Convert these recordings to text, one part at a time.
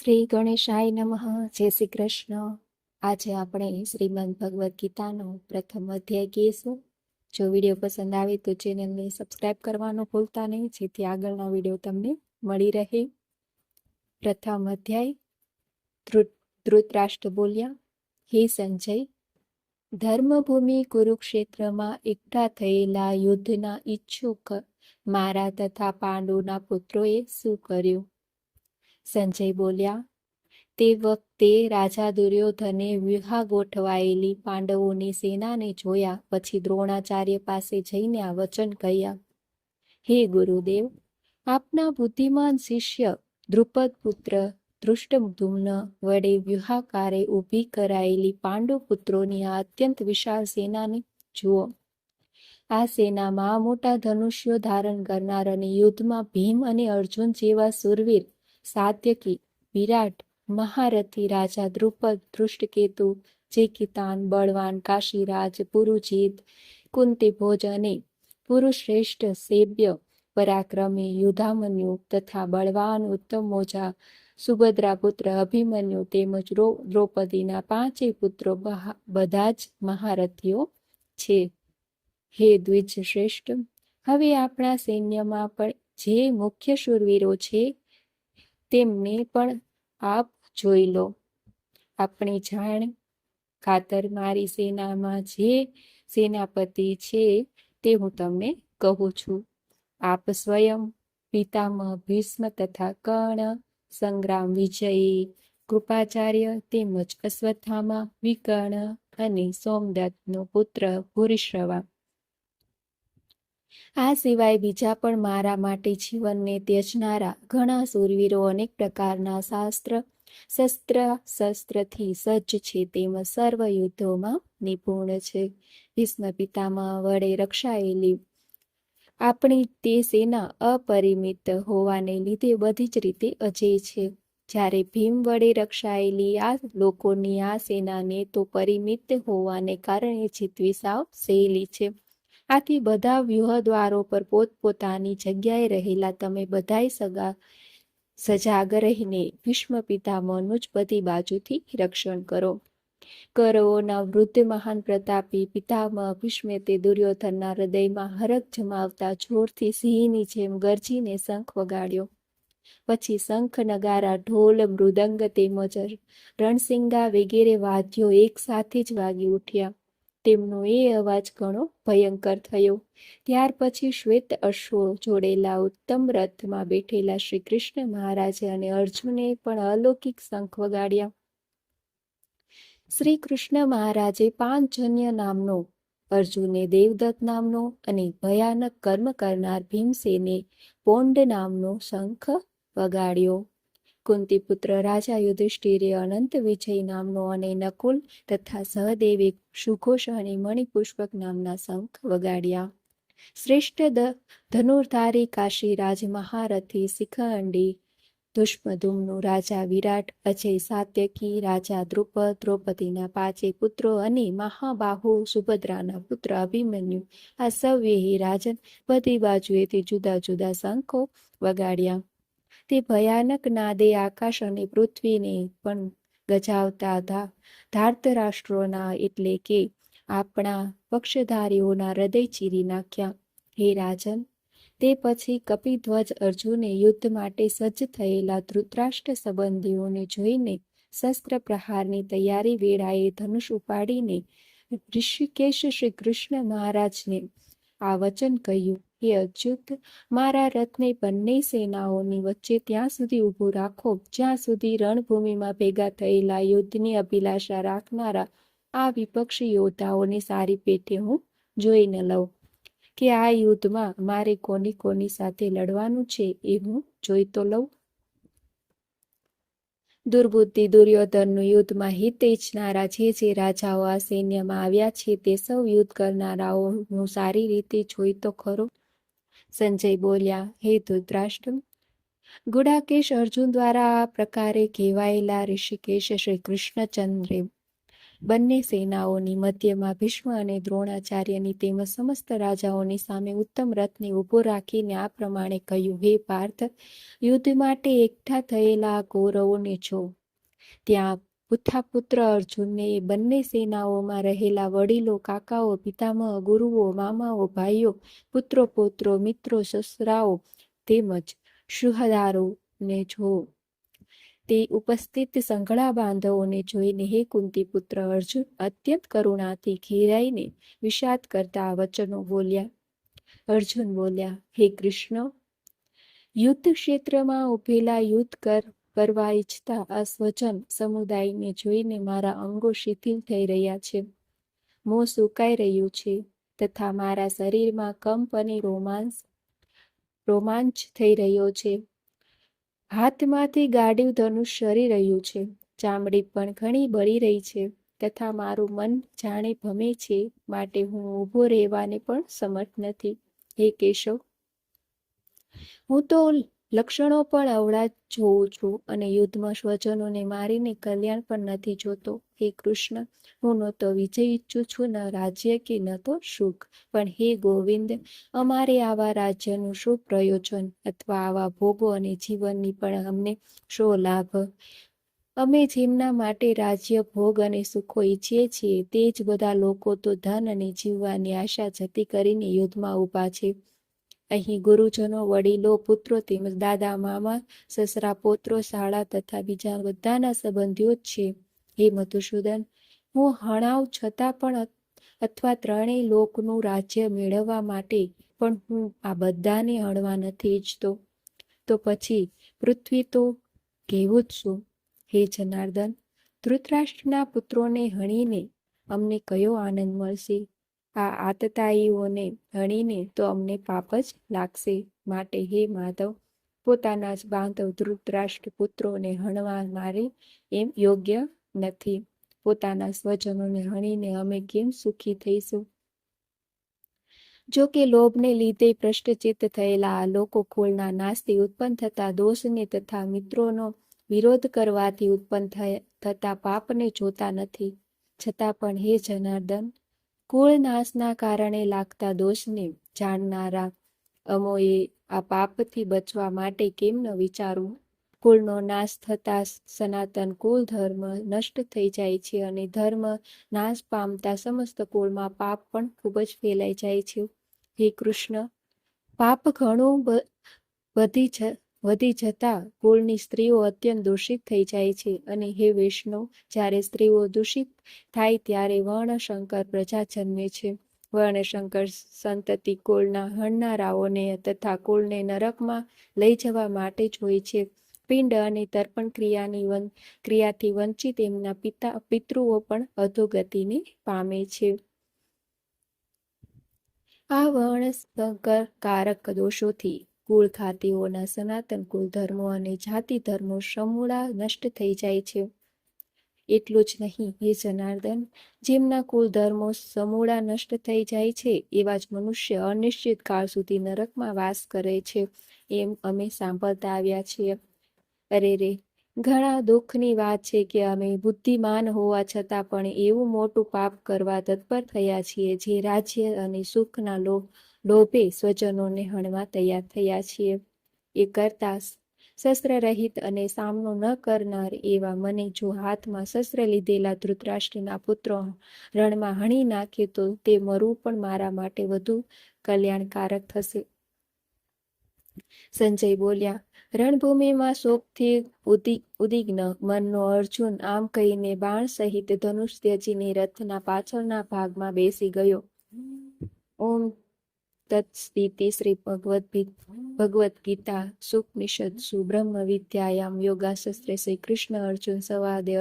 શ્રી ગણેશાય નમઃ. જય શ્રી કૃષ્ણ. આજે આપણે શ્રીમદ ભગવદ્ ગીતાનો પ્રથમ અધ્યાય કહીશું. જો વિડીયો પસંદ આવે તો ચેનલને સબસ્ક્રાઇબ કરવાનું ભૂલતા નહીં, જેથી આગળના વિડીયો તમને મળી રહે. પ્રથમ અધ્યાય. ધૃતરાષ્ટ્ર બોલ્યા, હે સંજય, ધર્મભૂમિ કુરુક્ષેત્રમાં એકઠા થયેલા યુદ્ધના ઈચ્છુક મારા તથા પાંડુના પુત્રોએ શું કર્યું? સંજય બોલ્યા, તે વખતે રાજા દુર્યોધને વ્યૂહા ગોઠવાયેલી પાંડવોની સેનાને જોયા પછી દ્રોણાચાર્ય પાસે જઈને આ વચન કહ્યા, હે ગુરુદેવ, આપના બુદ્ધિમાન શિષ્ય દ્રુપદ પુત્ર ધૃષ્ટદ્યુમ્ન વડે વ્યૂહાકારે ઊભી કરાયેલી પાંડુ પુત્રોની આ અત્યંત વિશાળ સેનાને જુઓ. આ સેનામાં મોટા ધનુષ્યો ધારણ કરનાર અને યુદ્ધમાં ભીમ અને અર્જુન જેવા સુરવીર, સાત્યકી, વિરાટ, મહારથી રાજા દ્રુપદ, ધૃષ્ટકેતુ, જેકિતાન, બળવાન કાશીરાજ, પુરુજીત, કુંતીભોજ અને પુરુશ્રેષ્ઠ સેવ્ય પરાક્રમી યુધામન્યુ તથા બળવાન ઉત્તમોજા સુભદ્રા પુત્ર અભિમન્યુ તેમજ દ્રૌપદીના 5 પુત્રો બધા જ મહારથીઓ છે. હે દ્વિજ શ્રેષ્ઠ, હવે આપણા સૈન્યમાં પણ જે મુખ્ય શૂરવીરો છે તેમને પણ આપ જોઈ લો. આપણી જાણ ખાતર મારી સેનામાં જે સેનાપતિ છે તે હું તમને કહું છું. આપ સ્વયં પિતામહ ભીષ્મ તથા કર્ણ, સંગ્રામ વિજયી, કૃપાચાર્ય તેમજ અશ્વત્થામા, વિકર્ણ અને સોમદત્તનો પુત્ર ભૂરિશ્રવા. આ સિવાય બીજા પણ મારા માટે જીવનને ત્યજનારા ઘણા શૂરવીરો અનેક પ્રકારના શસ્ત્રથી સજ્જ છે, તેમજ સર્વ યુદ્ધોમાં નિપુણ છે. ભીષ્મ પિતામહ વડે રક્ષાયેલી આપણી તે સેના અપરિમિત હોવાને લીધે બધી જ રીતે અજેય છે. જ્યારે ભીમ વડે રક્ષાયેલી આ લોકોની આ સેનાને તો પરિમિત હોવાને કારણે જીતવી સાવ સહેલી છે. આથી બધા વ્યૂહદ્વારો પર પોતપોતાની જગ્યાએ રહેલા તમે બધાય સજાગ રહીને ભીષ્મ પિતામહનું જ બધી બાજુથી રક્ષણ કરો. કૌરવોના વૃદ્ધ મહાન પ્રતાપી પિતામહ ભીષ્મે તે દુર્યોધનના હૃદયમાં હરખ જમાવતા જોરથી સિંહની જેમ ગર્જીને શંખ વગાડ્યો. પછી શંખ, નગારા, ઢોલ, મૃદંગ તેમજ રણસિંગા વગેરે વાદ્યો એક સાથે જ વાગી ઉઠ્યા. તેમનો એ અવાજ ઘણો ભયંકર થયો. ત્યાર પછી શ્વેત અશ્વો જોડેલા ઉત્તમ રથમાં બેઠેલા શ્રી કૃષ્ણ મહારાજે અને અર્જુને પણ અલૌકિક શંખ વગાડ્યા. શ્રી કૃષ્ણ મહારાજે પાંચજન્ય નામનો, અર્જુને દેવદત્ત નામનો અને ભયાનક કર્મ કરનાર ભીમસેને પોંડ નામનો શંખ વગાડ્યો. કુંતીપુત્ર રાજા યુધિષ્ઠિરે અનંત વિજય નામનો અને નકુલ તથા સહદેવે સુઘોષ અને મણિપુષ્પક નામના શંખ વગાડ્યા. શ્રેષ્ઠ ધનુર્ધારી કાશીરાજ, મહારથી શિખંડી ધૃષ્ટદ્યુમ્ન, રાજા વિરાટ, અજય સાત્યકી, રાજા દ્રુપદ, દ્રૌપદીના 5 પુત્રો અને મહાબાહુ સુભદ્રાના પુત્ર અભિમન્યુ, આ સૌએ રાજન બધી બાજુએથી જુદા જુદા શંખો વગાડ્યા. તે ભયાનક નાદે આકાશ અને પૃથ્વીને પણ ગજાવતા ધાર્તરાષ્ટ્રોના એટલે કે આપણા પક્ષધારીઓના હૃદય ચીરી નાખ્યા. હે રાજન, તે પછી કપિધ્વજ અર્જુને યુદ્ધ માટે સજ્જ થયેલા ધૃતરાષ્ટ્ર સંબંધીઓને જોઈને શસ્ત્ર પ્રહારની તૈયારી વેળાએ ધનુષ ઉપાડીને ઋષિકેશ શ્રી કૃષ્ણ મહારાજને આ વચન કહ્યું, હે અચ્યુત, મારા રથને બંને સેનાઓની વચ્ચે ત્યાં સુધી ઊભું રાખો જ્યાં સુધી રણભૂમિમાં ભેગા થયેલા યુદ્ધની અભિલાષા રાખનારા આ વિપક્ષી યોદ્ધાઓને સારી પેઠે હું જોઈ ન લઉં કે આ યુદ્ધમાં મારે કોની સાથે લડવાનું છે એ હું જોઈ તો લઉં. દુર્બુદ્ધિ દુર્યોધનનું યુદ્ધમાં હિત ઈચ્છનારા જે રાજાઓ આ સૈન્યમાં આવ્યા છે તે સૌ યુદ્ધ કરનારાઓ હું સારી રીતે જોઈ તો ખરો. સંજય બોલ્યા, હે ધૃતરાષ્ટ્ર, ગુડાકેશ અર્જુન દ્વારા આ પ્રકારે કહેવાયેલા ઋષિકેશ શ્રી કૃષ્ણચંદ્રે બંને સેનાઓની મધ્યમાં ભીષ્મ અને દ્રોણાચાર્યની તેમજ સમસ્ત રાજાઓની સામે ઉત્તમ રથને ઊભો રાખીને આ પ્રમાણે કહ્યું, હે પાર્થ, યુદ્ધ માટે એકઠા થયેલા કૌરવોને જો. ત્યાં પુત્રાપુત્ર અર્જુનને બંને સેનાઓમાં રહેલા વડીલો, કાકાઓ, પિતામહ, ગુરુઓ, મામાઓ, ભાઈઓ, પુત્રો, પૌત્રો, મિત્રો, સસરાઓ તેમજ સુહદારોને જો. તે ઉપસ્થિત સંઘળા બાંધવોને જોઈને હે કુંતી પુત્ર અર્જુન અત્યંત કરુણાથી ઘેરાઈને વિષાદ કરતા આ વચનો બોલ્યા. અર્જુન બોલ્યા, હે કૃષ્ણ, યુદ્ધ ક્ષેત્રમાં ઉભેલા યુદ્ધ કરવા ઈચ્છતા આ સ્વજન સમુદાયને જોઈને મારા અંગો શિથિલ થઈ રહ્યા છે, મોં સુકાઈ રહ્યું છે તથા મારા શરીરમાં કંપ અને રોમાંચ થઈ રહ્યો છે. હાથમાંથી ગાંડીવ ધનુષ સરી રહ્યું છે, ચામડી પણ ઘણી બળી રહી છે તથા મારું મન જાણે ભમે છે, માટે હું ઊભો રહેવાને પણ સમર્થ નથી. હે કેશવ, હું તો લક્ષણો પણ અવળા જોઉં છું અને યુદ્ધમાં સ્વજનોને મારીને કલ્યાણ પણ નથી જોતો. હે કૃષ્ણ, હું ન તો વિજય ઈચ્છું છું, ન રાજ્ય કે ન તો સુખ. પણ હે ગોવિંદ, અમારે આવા રાજ્યનું શું પ્રયોજન અથવા આવા ભોગો અને જીવનની પણ અમને શો લાભ? અમે જેમના માટે રાજ્ય, ભોગ અને સુખો ઈચ્છીએ છીએ તે જ બધા લોકો તો ધન અને જીવવાની આશા જતી કરીને યુદ્ધમાં ઊભા છે. અહીં ગુરુજનો, વડીલો, પુત્રો તેમજ દાદા, મામા, સસરા, પૌત્રો, શાળા તથા બીજા બધાના સંબંધીઓ જ છે. હે મધુસૂદન, હું હણાવ છતાં પણ અથવા ત્રણેય લોકનું રાજ્ય મેળવવા માટે પણ હું આ બધાને હણવા નથી ઈચ્છતો. તો પછી પૃથ્વી તો કહેવું જ શું? હે જનાર્દન, ધૃતરાષ્ટ્રના પુત્રોને હણીને અમને કયો આનંદ મળશે? આ આતતાઈઓને હણીને તો અમને પાપ જ લાગશે. માટે હે માધવ, પોતાના જ બાંધવ ધૃતરાષ્ટ્ર પુત્રોને હણવા મારે એમ યોગ્ય નથી. પોતાના સ્વજનોને હણીને અમે કેમ સુખી થઈશું? જો કે લોભને લીધે ભ્રષ્ટચિત્ત થયેલા આ લોકો કુળના નાશથી ઉત્પન્ન થતા દોષને તથા મિત્રોનો વિરોધ કરવાથી ઉત્પન્ન થતા પાપને જોતા નથી. છતાં પણ હે જનાર્દન, કુળ નાશના કારણે લાગતા દોષને જાણનારા અમોએ આ પાપથી બચવા માટે કેમ ન વિચારવું? કુળનો નાશ થતા સનાતન કુલ ધર્મ નષ્ટ થઈ જાય છે અને ધર્મ નાશ પામતા સમસ્ત કુળમાં પાપ પણ ખૂબ જ ફેલાઈ જાય છે. હે કૃષ્ણ, પાપ ઘણું વધી જતા કુળની સ્ત્રીઓ અત્યંત દૂષિત થઈ જાય છે. અને હે વૈષ્ણવ, જ્યારે સ્ત્રીઓ દૂષિત થાય ત્યારે વર્ણશંકર પ્રજા જન્મે છે. વર્ણશંકર સંતતિ કુળના હણનારાઓને તથા કુળને નરકમાં લઈ જવા માટે જ હોય છે. પિંડ અને તર્પણ ક્રિયાથી વંચિત એમના પિતૃઓ પણ અધોગતિને પામે છે. આ વર્ણશંકરકારક દોષોથી કુળ ખાતીઓના સનાતન કુલ ધર્મો અને જાતિ ધર્મો સમૂળા નષ્ટ થઈ જાય છે. એટલું જ નહીં, હે જનાર્દન, જેમના કુલ ધર્મો સમૂળા નષ્ટ થઈ જાય છે એવા જ મનુષ્ય અનિશ્ચિત કાળ સુધી નરકમાં વાસ કરે છે, એમ અમે સાંભળતા આવ્યા છીએ. અરે રે, ઘણા દુઃખની વાત છે કે અમે બુદ્ધિમાન હોવા છતાં પણ એવું મોટું પાપ કરવા તત્પર થયા છીએ, જે રાજ્ય અને સુખના લોભે સ્વજનોને હણવા તૈયાર થયા છીએ. એ કરતા શસ્ત્ર રહિત અને સામનો ન કરનાર એવા મને જો હાથમાં શસ્ત્ર લીધેલા ધૃતરાષ્ટ્રના પુત્રો રણમાં હણી નાખે તો તે મરવું પણ મારા માટે વધુ કલ્યાણકારક થશે. સંજય બોલ્યા, રણભૂમિમાં શોકથી ઉદ્વિગ્ન મનનો અર્જુન આમ કહીને બાણ સહિત ધનુષ ત્યજીને રથના પાછળના ભાગમાં બેસી ગયો. ઓમ તત્સદિતિ. શ્રી ભગવદ્ ગીતા સુપનિષત્સુ બ્રહ્મ વિદ્યાયામ યોગાશાસ્ત્રે શ્રી કૃષ્ણ અર્જુન સંવાદે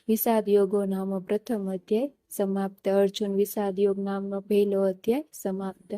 વિષાદ યોગો નામ પ્રથમ અધ્યાય સમાપ્ત. અર્જુન વિષાદ યોગ નામનો પહેલો અધ્યાય સમાપ્ત.